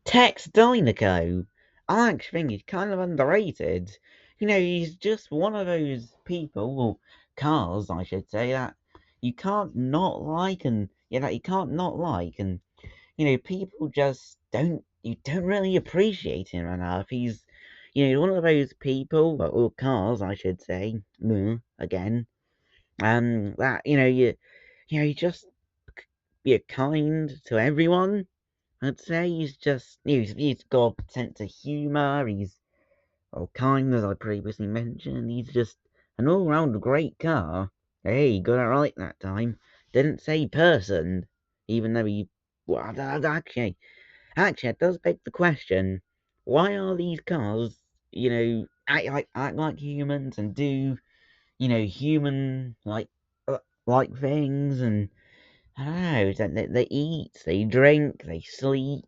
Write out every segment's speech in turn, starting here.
Tex Dinoco. I actually think he's kind of underrated. He's just one of those people, or cars, I should say, that you can't not like, and that you can't not like, and people just you don't really appreciate him enough. He's, one of those people, or cars, I should say, again, that you just you're kind to everyone. I'd say he's got a sense of humour. He's kind, as I previously mentioned. He's just an all-round great car. Hey, he got it right that time. Didn't say person, even though he. Well, actually, it does beg the question: why are these cars, act like humans and do, human like things, and I don't know. They eat, they drink, they sleep,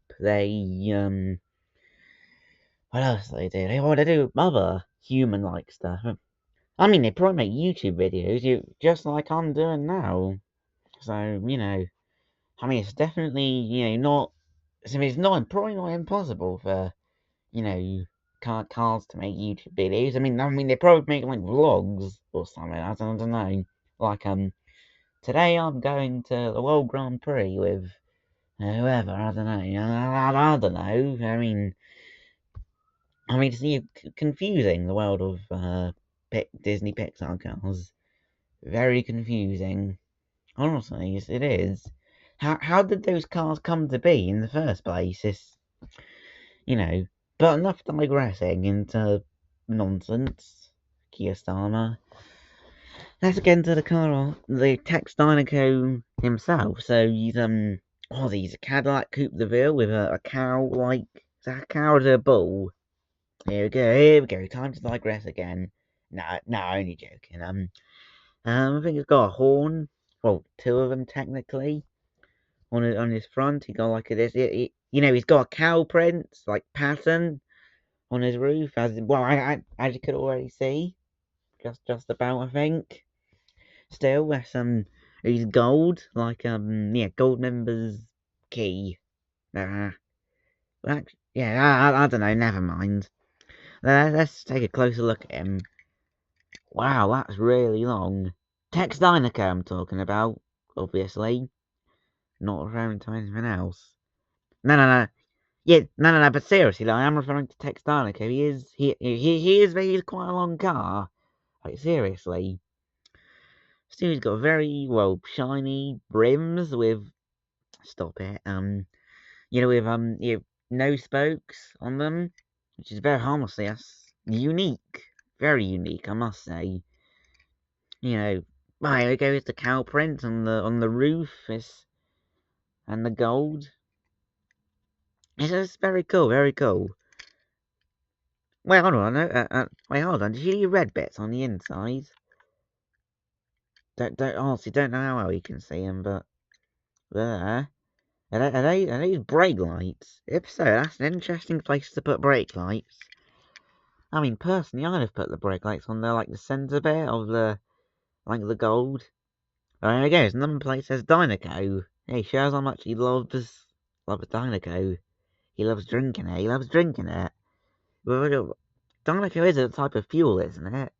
what else do they do? They do other human-like stuff. I mean, they probably make YouTube videos, just like I'm doing now. So I mean, it's definitely not. I mean, it's not probably not impossible for cars to make YouTube videos. I mean, they probably make like vlogs or something. I don't know. Like today I'm going to the World Grand Prix with whoever. I don't know. I don't know. I mean, it's confusing, the world of Disney Pixar Cars. Very confusing. Honestly, it is. How did those cars come to be in the first place? You know. But enough digressing into nonsense, Kiyosama. Let's get into the car, the Tex Dinoco himself. So he's a Cadillac Coupe DeVille with a cow like. Is that a cow or a bull? Here we go. Time to digress again. No, only joking. I think it's got a horn. Well, two of them technically. On his front, he got like this. He's got a cow print, like pattern on his roof. As you could already see, just about. I think. Still, that's he's gold, like gold member's key. I don't know. Never mind. Let's take a closer look at him. Wow, that's really long. Tex Dinoco I'm talking about, obviously. Not referring to anything else. No. Yeah, no, but seriously, I am referring to Tex Dinoco. He's quite a long car. Like, seriously. Still, he's got very, well, shiny rims with, stop it, with, no spokes on them, which is very, honestly, that's unique. Very unique, I must say. There goes the cow print on the roof, and the gold. It's just very cool, very cool. Wait, hold on, wait, hold on. Did you see red bits on the inside? Honestly, don't know how well you can see them, but there. Are these brake lights? If so, that's an interesting place to put brake lights. I mean, personally, I'd have put the brake lights on there, like the centre bit of the gold. Oh, there we go. His number plate says Dinoco. Hey, shows how much he loves Dinoco. He loves drinking it. He loves drinking it. Dinoco is a type of fuel, isn't it?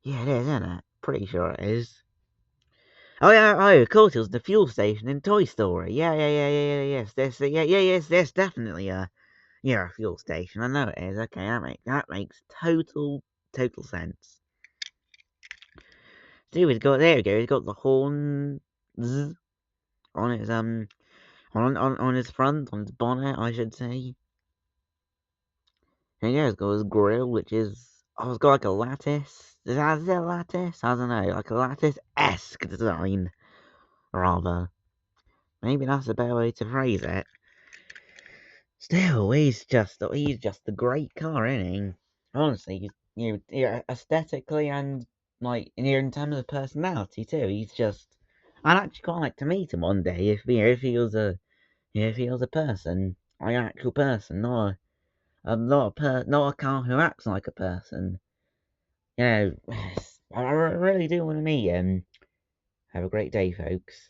Yeah, it is, isn't it? Pretty sure it is. Oh yeah, of course, it was the fuel station in Toy Story. Yeah, yes, yes, definitely a fuel station. I know it is. Okay, that makes total sense. See, there we go. He's got the horns on his on his front, on his bonnet, I should say. And yeah, he's got his grill, which is it's got like a lattice. Is it a lattice? I don't know, like a lattice-esque design, rather. Maybe that's a better way to phrase it. Still, he's just a great car, isn't he? Honestly, aesthetically and like in terms of personality too. I'd actually quite like to meet him one day if he was a person, like an actual person, not a car who acts like a person. I really do want to meet him. Have a great day, folks.